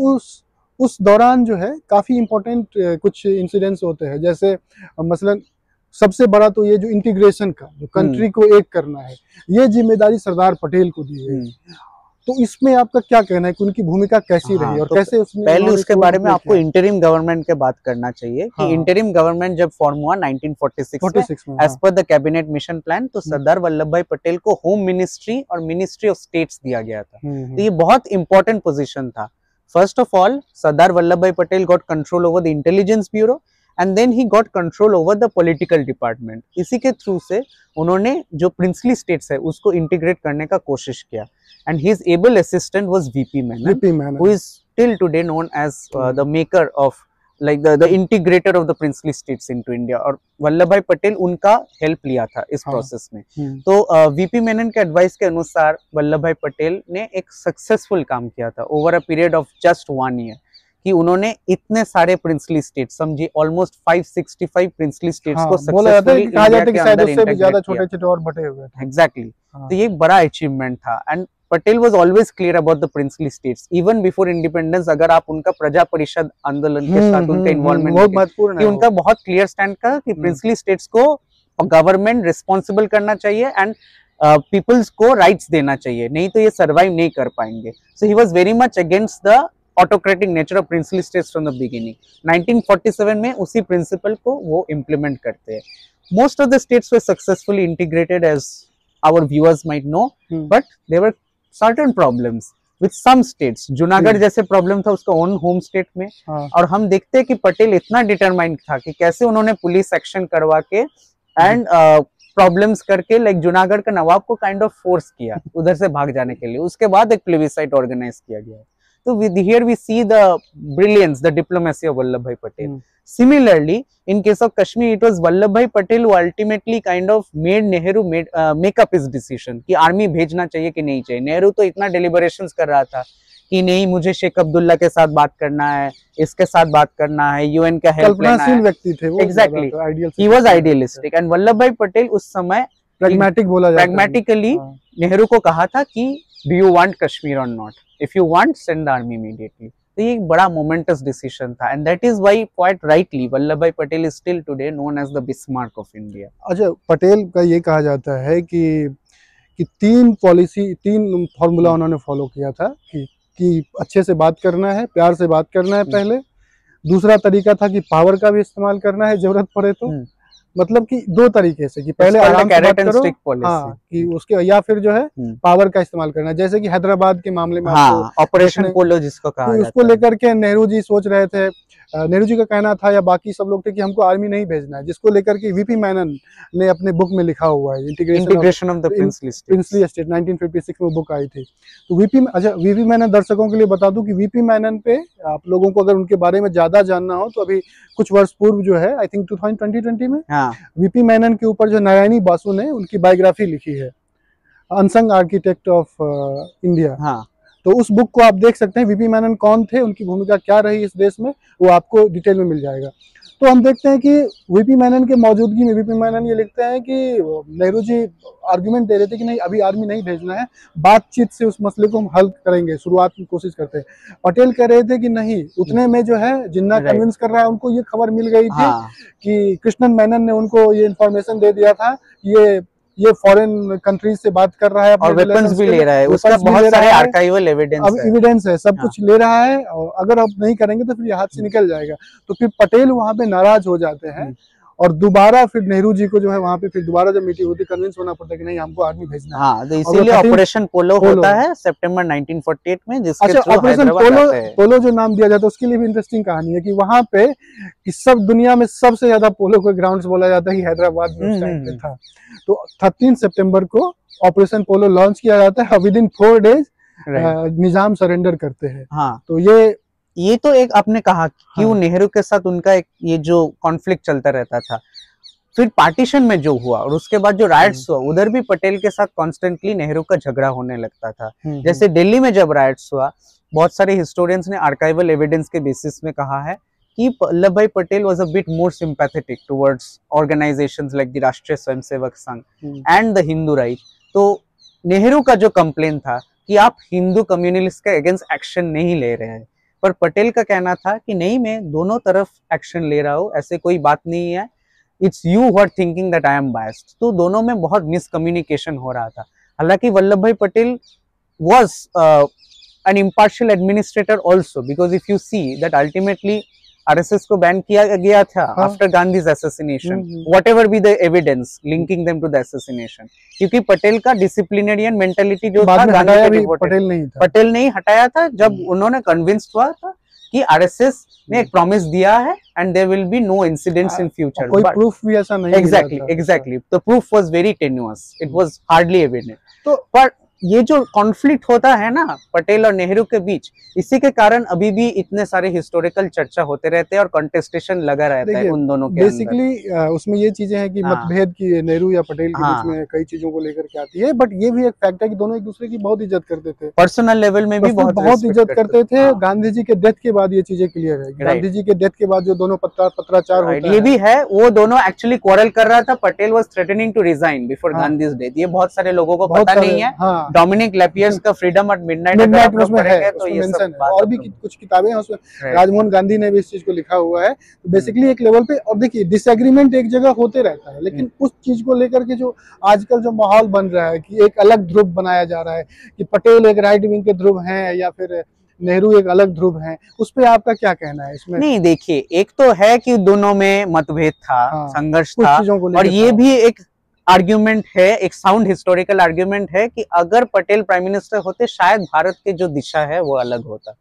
उस दौरान जो है काफी इम्पोर्टेंट कुछ इंसिडेंट्स होते हैं। जैसे मसलन सबसे बड़ा तो ये जो इंटीग्रेशन का, जो कंट्री को एक करना है, ये जिम्मेदारी सरदार पटेल को दी है। तो इसमें आपका क्या कहना है कि उनकी भूमिका कैसी रही और तो कैसे उसमें, पहले उसके बारे में आपको इंटरिम गवर्नमेंट के बात करना चाहिए कि इंटरिम गवर्नमेंट जब फॉर्म हुआ 1946 में as per the cabinet mission plan, तो सरदार वल्लभ भाई पटेल को होम मिनिस्ट्री और मिनिस्ट्री ऑफ स्टेट्स दिया गया था। तो ये बहुत इंपॉर्टेंट पोजीशन था। First of all Sardar Vallabh bhai Patel got control over the intelligence bureau and then he got control over the political department. इसी के थ्रू से उन्होंने जो प्रिंसली स्टेट्स है उसको इंटीग्रेट करने का कोशिश किया। And his able assistant was VP Menon, who is till today known as the maker of like the integrator of the princely states into India. और वल्लभ भाई पटेल उनका हेल्प लिया था इस प्रोसेस में। तो वीपी मेनन के एडवाइस के अनुसार वल्लभ भाई पटेल ने एक सक्सेसफुल काम किया था over a period of just 1 year, कि उन्होंने इतने सारे प्रिंसली स्टेट्स, समझिए ऑलमोस्ट 565 प्रिंसली स्टेट्स को सक्सेसफुली इंडिया के अंदर इंटीग्रेट किया। छोटे-छोटे और बटे हुए थे। एग्जैक्टली, तो ये एक बड़ा अचीवमेंट था। And Patel was always clear about the princely states even before independence. अगर आप उनका प्रजा परिषद आंदोलन के साथ उनका इन्वॉल्वमेंट बहुत महत्वपूर्ण है, उनका बहुत क्लियर स्टैंड था कि प्रिंसली स्टेट्स को गवर्नमेंट रिस्पॉन्सिबल करना चाहिए एंड पीपल्स को राइट्स देना चाहिए, नहीं तो ये सर्वाइव नहीं कर पाएंगे। So he was very much against the autocratic nature of princely states from the beginning. 1947 में उसी प्रिंसिपल को वो इम्प्लीमेंट करते हैं। Most of the states were successfully integrated as our viewers might know, but there were certain problems with some states. Junagadh जैसे problem था उसका own home state में। और हम देखते हैं कि पटेल इतना डिटरमाइंड था कि कैसे उन्होंने पुलिस एक्शन करवा के एंड प्रॉब्लम्स करके लाइक जूनागढ़ का नवाब को काइंड ऑफ फोर्स किया उधर से भाग जाने के लिए। उसके बाद एक प्लेबिसाइट ऑर्गेनाइज किया गया। So here we see the brilliance, the diplomacy of Vallabhbhai Patel. Similarly, in case of Kashmir, it was Vallabhbhai Patel who ultimately kind of made Nehru make up his decision कि army भेजना चाहिए कि नहीं चाहिए। नेहरू तो इतना deliberations कर रहा था कि नहीं मुझे शेख अब्दुल्ला के साथ बात करना है, इसके साथ बात करना है, यूएन का हेल्प लेना है। कल्पनाशील व्यक्ति थे वो, exactly, ideal, he was idealistic. And Vallabh bhai Patel उस समय प्रैग्मेटिक बोला जाता है, प्रैग्मेटिकली नेहरू को कहा था कि डू यू वांट कश्मीर और not, if you want send the army immediately. तो ये एक बड़ा मोमेंटस डिसीजन था, and that is why quite rightly Vallabh bhai Patel is still today known as the Bismarck of India. अच्छा, पटेल का ये कहा जाता है कि तीन फॉर्मूला उन्होंने फॉलो किया था कि अच्छे से बात करना है, प्यार से बात करना है पहले। दूसरा तरीका था कि पावर का भी इस्तेमाल करना है जरूरत पड़े तो, मतलब कि दो तरीके से, कि पहले आराम से बात करो, हाँ, कि उसके, या फिर जो है पावर का इस्तेमाल करना, जैसे कि हैदराबाद के मामले में ऑपरेशन पोलो जिसको कहा जाता है, उसको लेकर के नेहरू जी सोच रहे थे। नेहरू जी का कहना था, या बाकी सब लोग थे, कि हमको आर्मी नहीं भेजना है, जिसको लेकर के वीपी मेनन ने अपने बुक में लिखा हुआ है, integration of the princely state, 1956 में बुक आई थी। तो वीपी मेनन, दर्शकों के लिए बता दूं कि वीपी मेनन पे आप लोगों को अगर उनके बारे में ज्यादा जानना हो तो अभी कुछ वर्ष पूर्व जो है, आई थिंक 2020 में वीपी मेनन के ऊपर जो नारायणी बासु ने उनकी बायोग्राफी लिखी है, अनसंग आर्किटेक्ट ऑफ इंडिया। तो उस बुक को आप देख सकते हैं, वीपी मेनन कौन थे, उनकी भूमिका क्या रही इस देश में, वो आपको डिटेल में मिल जाएगा। तो हम देखते हैं कि वीपी मेनन के मौजूदगी में वीपी मेनन ये लिखते हैं कि नेहरू जी आर्गुमेंट दे रहे थे कि नहीं, अभी आर्मी नहीं भेजना है, बातचीत से उस मसले को हम हल करेंगे, शुरुआत की कोशिश करते हैं। पटेल कह रहे थे कि नहीं, उतने में जो है जिन्ना कन्विंस कर रहा है, उनको ये खबर मिल गई थी कि कृष्णन मेनन ने उनको ये इन्फॉर्मेशन दे दिया था, ये फॉरेन कंट्रीज से बात कर रहा है और वेपन्स भी ले रहा है, उसका बहुत सारे आर्काइवल एविडेंस है, सब कुछ ले रहा है, और अगर अब नहीं करेंगे तो फिर ये हाथ से निकल जाएगा। तो फिर पटेल वहां पे नाराज हो जाते हैं, और दोबारा फिर नेहरू जी को जो है वहां पे फिर दोबारा जब मीटिंग होती है, कन्विंस होना पड़ता है कि नहीं, हमको आर्मी भेजना है। हाँ, तो इसीलिए ऑपरेशन पोलो होता है सितंबर 1948 में, जिसके थ्रू ऑपरेशन पोलो जो नाम दिया जाता है, उसके लिए भी इंटरेस्टिंग कहानी है कि वहां पे सब दुनिया में सबसे ज्यादा पोलो को ग्राउंड्स बोला जाता है कि हैदराबाद में उस टाइम पे था। तो 13 सितंबर को ऑपरेशन पोलो लॉन्च किया जाता है, with in 4 days Nizam surrender करते हैं। हाँ, तो ये तो एक आपने कहा कि वो नेहरू के साथ उनका एक ये जो कॉन्फ्लिक्ट चलता रहता था, फिर पार्टीशन में जो हुआ और उसके बाद जो राइट्स हुआ, उधर भी पटेल के साथ कॉन्स्टेंटली नेहरू का झगड़ा होने लगता था। जैसे दिल्ली में जब राइट्स हुआ, बहुत सारे हिस्टोरियंस ने आर्काइवल एविडेंस के बेसिस में कहा है कि Vallabh bhai Patel was a bit more sympathetic towards organisations like the राष्ट्रीय Swayamsevak Sangh and the Hindu right. तो नेहरू का जो कंप्लेन था कि आप हिंदू कम्युनलिस्ट के अगेंस्ट एक्शन नहीं ले रहे हैं, पर पटेल का कहना था कि नहीं, मैं दोनों तरफ एक्शन ले रहा हूँ, ऐसे कोई बात नहीं है, it's you who are thinking that I am biased. तो दोनों में बहुत मिसकम्युनिकेशन हो रहा था। हालांकि Vallabh bhai Patel was an impartial administrator also, because if you see that ultimately RSS को बैन किया गया था after Gandhi's assassination, whatever be the evidence linking them to the assassination, क्योंकि पटेल का डिसिप्लिनरियन मेंटालिटी जो था, पटेल नहीं हटाया था जब उन्होंने कन्विंस्ड हुआ था कि आरएसएस ने एक प्रॉमिस दिया है and there will be no incidents in future. कोई प्रूफ भी ऐसा नहीं, exactly the proof was very tenuous, it was hardly evident. तो पर ये जो कॉन्फ्लिक्ट होता है ना पटेल और नेहरू के बीच, इसी के कारण अभी भी इतने सारे हिस्टोरिकल चर्चा होते रहते हैं और कंटेस्टेशन लगा रहता है उन दोनों के बेसिकली उसमें ये चीजें हैं कि मतभेद की नेहरू या पटेल के बीच में कई चीजों को लेकर के आती है, बट ये भी एक फैक्ट है कि दोनों एक दूसरे की बहुत इज्जत करते थे, पर्सनल लेवल में भी बहुत इज्जत करते थे। गांधी जी के डेथ के बाद ये चीजें क्लियर है, गांधी जी के डेथ के बाद जो दोनों पत्राचार होता है, ये भी है, वो दोनों एक्चुअली क्वारल कर रहा था। Patel was threatening to resign before Gandhi's death, ये बहुत सारे लोगों को पता नहीं है। डोमिनिक लैपियर्स का फ्रीडम एट मिडनाइट उसमें है, तो ये सब और भी कुछ किताबें हैं उसमें, राजमोहन गांधी ने भी इस चीज को लिखा हुआ है। तो बेसिकली एक लेवल पे, और देखिए डिसएग्रीमेंट एक जगह होते रहता है, लेकिन उस चीज को लेकर के जो आजकल जो माहौल बन रहा है कि एक अलग ध्रुव बनाया जा रहा है कि पटेल एक राइट विंग के ध्रुव हैं या फिर नेहरू एक अलग ध्रुव हैं, उस पे आपका क्या कहना है इसमें? नहीं, देखिए, एक तो है कि दोनों में मतभेद था, संघर्ष था, और ये भी एक आर्ग्यूमेंट है, एक साउंड हिस्टोरिकल आर्ग्यूमेंट है कि अगर पटेल प्राइम मिनिस्टर होते, शायद भारत के जो दिशा है वो अलग होता।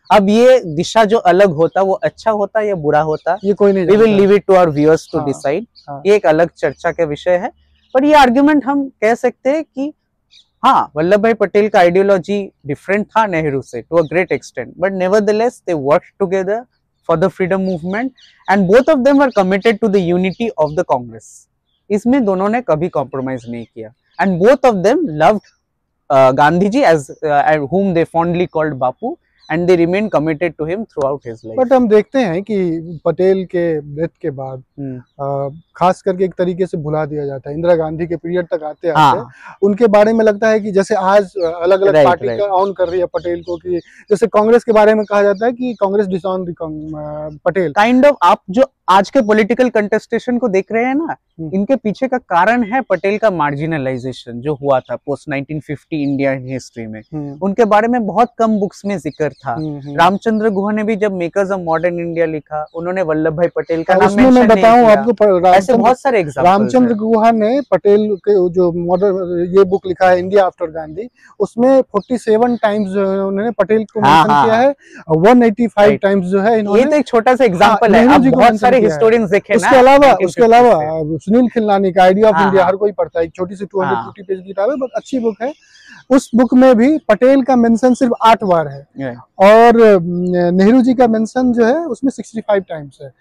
अब ये दिशा जो अलग होता वो अच्छा होता या बुरा होता, ये कोई नहीं, we will leave it to our viewers to decide. ये एक अलग चर्चा का विषय है, पर ये आर्ग्यूमेंट हम कह सकते हैं कि हाँ, वल्लभ भाई पटेल का आइडियोलॉजी डिफरेंट था नेहरू से to a great extent, but nevertheless they worked together for the freedom movement and both of them were committed to the unity of the Congress. इसमें दोनों ने कभी कॉम्प्रोमाइज नहीं किया, and both of them loved Gandhi ji, as whom they fondly called Bapu, and they remained committed to him throughout his life. But हम देखते हैं कि पटेल के डेथ के बाद खास करके एक तरीके से भुला दिया जाता है। इंदिरा गांधी के पीरियड तक आते आते उनके बारे में लगता है कि जैसे आज अलग अलग पार्टी का ऑन कर रही है पटेल को, कि जैसे कांग्रेस के बारे में कहा जाता है कि कांग्रेस डिसऑन पटेल काइंड ऑफ। आप जो आज के पॉलिटिकल कंटेस्टेशन को देख रहे हैं ना, इनके पीछे का कारण है पटेल का मार्जिनलाइजेशन जो हुआ था पोस्ट 1950 इंडिया हिस्ट्री में। उनके बारे में बहुत कम बुक्स में जिक्र था। रामचंद्र गुहा ने भी जब मेकर्स ऑफ मॉडर्न इंडिया लिखा, उन्होंने वल्लभ भाई पटेल का नाम मेंशन नहीं किया। आपको ऐसे बहुत सारे एग्जांपल्स। रामचंद्र गुहा ने पटेल के जो मॉडर्न ये बुक लिखा है इंडिया आफ्टर गांधी, उसमें 47 टाइम्स उन्होंने पटेल को मेंशन किया है, 185 टाइम्स जो है इन्होंने। ये तो एक छोटा सा एग्जांपल है, आप बहुत सारे हिस्टोरियंस देखे ना। उसके अलावा सुनील खिलनानी का आइडिया ऑफ इंडिया हर कोई पढ़ता है, एक छोटी सी 250 पेज की किताब है, बहुत अच्छी बुक है। उस बुक में भी पटेल का मेंशन सिर्फ 8 बार है और नेहरू जी का मेंशन जो है उसमें 65 टाइम्स है।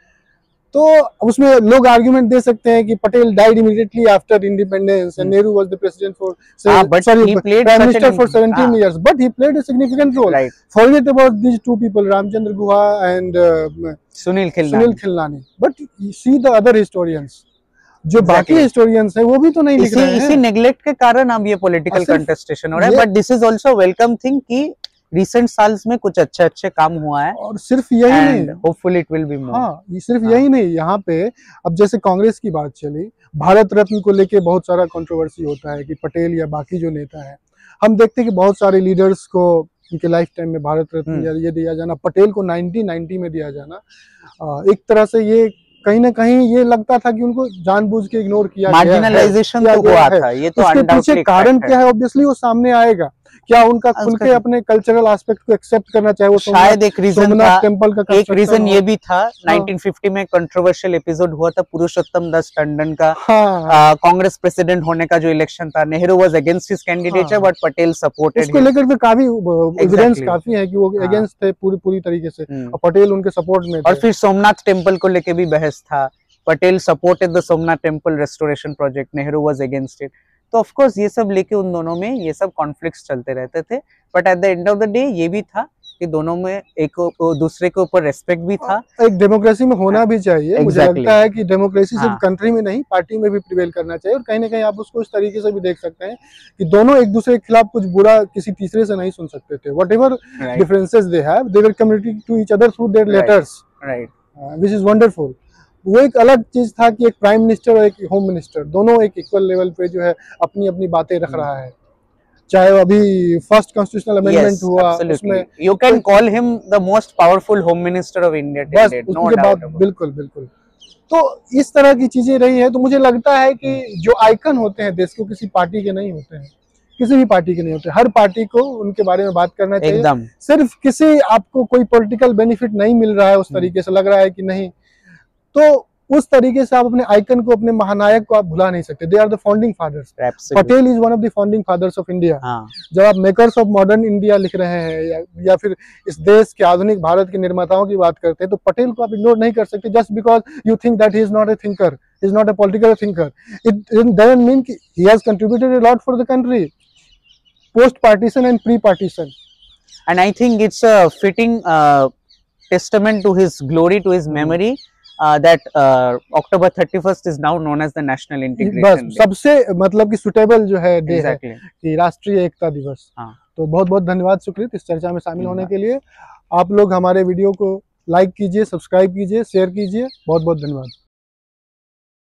तो उसमें लोग आर्गुमेंट दे सकते हैं कि Patel died immediately after independence and Nehru was the president for prime minister for 17 years, but he played a significant role. Forget about these two people, Ramchandra Guha and Sunil Khilnani. But you see the other historians, जो बाकी historians है वो भी तो नहीं लिख रहे हैं। इसी नेग्लेक्ट के कारण अब ये पॉलिटिकल कंटेस्टेशन हो रहा है। But this is also welcome thing कि रिसेंट साल्स में कुछ अच्छे काम हुआ है, और सिर्फ यही नहीं, hopefully it will be more. हाँ, ये सिर्फ यही नहीं, यहाँ पे अब जैसे कांग्रेस की बात चली, भारत रत्न को लेके बहुत सारा कंट्रोवर्सी होता है कि पटेल या बाकी जो नेता है, हम देखते हैं कि बहुत सारे लीडर्स को उनके लाइफ टाइम में भारत रत्न या ये दिया जाना, पटेल को 1990 में दिया जाना, एक तरह से ये कहीं ना कहीं ये लगता था कि उनको जानबूझ के इग्नोर किया गया है। मार्जिनलाइजेशन तो हुआ था, ये तो उसके पीछे कारण क्या है ऑब्वियसली वो सामने आएगा। क्या उनका खुल के अपने कल्चरल एस्पेक्ट को एक्सेप्ट करना चाहे, वो शायद एक रीजन था। टेम्पल का एक रीजन ये भी था, 1950 में कंट्रोवर्शियल एपिसोड हुआ था पुरुषोत्तम दास टंडन का, कांग्रेस प्रेसिडेंट होने का जो इलेक्शन था। Nehru was against his candidature but Patel supported. इसको लेकर फिर काफी एविडेंस काफी है कि वो अगेंस्ट थे पूरी तरीके से, और पटेल उनके सपोर्ट में थे। और फिर सोमनाथ टेम्पल को लेके भी बहस था, Patel supported the Somnath temple restoration project, Nehru was against it. तो ऑफ कोर्स ये सब लेके उन दोनों में ये सब कॉन्फ्लिक्ट्स चलते रहते थे, but at the end of the day ये भी था कि दोनों में एक दूसरे के ऊपर रेस्पेक्ट भी था। एक डेमोक्रेसी में होना भी चाहिए। मुझे लगता है कि डेमोक्रेसी सिर्फ कंट्री में नहीं, पार्टी में भी प्रिवेल करना चाहिए। और कहीं ना कहीं आप उसको इस तरीके से भी देख सकते हैं कि दोनों एक दूसरे के खिलाफ कुछ बुरा किसी तीसरे से नहीं सुन सकते थे। Whatever differences they have, they were communicating to each other through their letters, which is wonderful. वो एक अलग चीज था कि एक प्राइम मिनिस्टर और एक होम मिनिस्टर दोनों एक इक्वल लेवल पे जो है अपनी अपनी बातें रख रहा है। चाहे अभी फर्स्ट कॉन्स्टिट्यूशनल अमेंडमेंट हुआ, उसमें you can call him the most powerful home minister of India till date, no doubt. बिल्कुल। तो इस तरह की चीजें रही है। तो मुझे लगता है कि जो आइकन होते हैं देश को, किसी पार्टी के नहीं होते हैं, किसी भी पार्टी के नहीं होते। हर पार्टी को उनके बारे में बात करना चाहिए एकदम। सिर्फ किसी आपको कोई पॉलिटिकल बेनिफिट नहीं मिल रहा है, उस तरीके से लग रहा है कि नहीं, तो उस तरीके से आप अपने आइकन को, अपने महानायक को आप भुला नहीं सकते। They are the founding fathers. Patel is one of the founding fathers of India. जब आप मेकर्स ऑफ मॉडर्न इंडिया लिख रहे हैं या फिर इस देश के आधुनिक भारत के निर्माताओं की बात करते हैं, तो पटेल को आप इग्नोर नहीं कर सकते just because you think that he is not a thinker, he is not a political thinker. It doesn't mean कि he has contributed a lot for the country post partition and pre partition. And I think it's a fitting testament to his glory, to his memory, that October 31st is now known as the National Integration Day. सबसे मतलब कि suitable जो है day है कि राष्ट्रीय एकता दिवस। तो बहुत बहुत धन्यवाद सुकृत इस चर्चा में शामिल होने के लिए। आप लोग हमारे वीडियो को लाइक कीजिए, सब्सक्राइब कीजिए, शेयर कीजिए। बहुत बहुत धन्यवाद।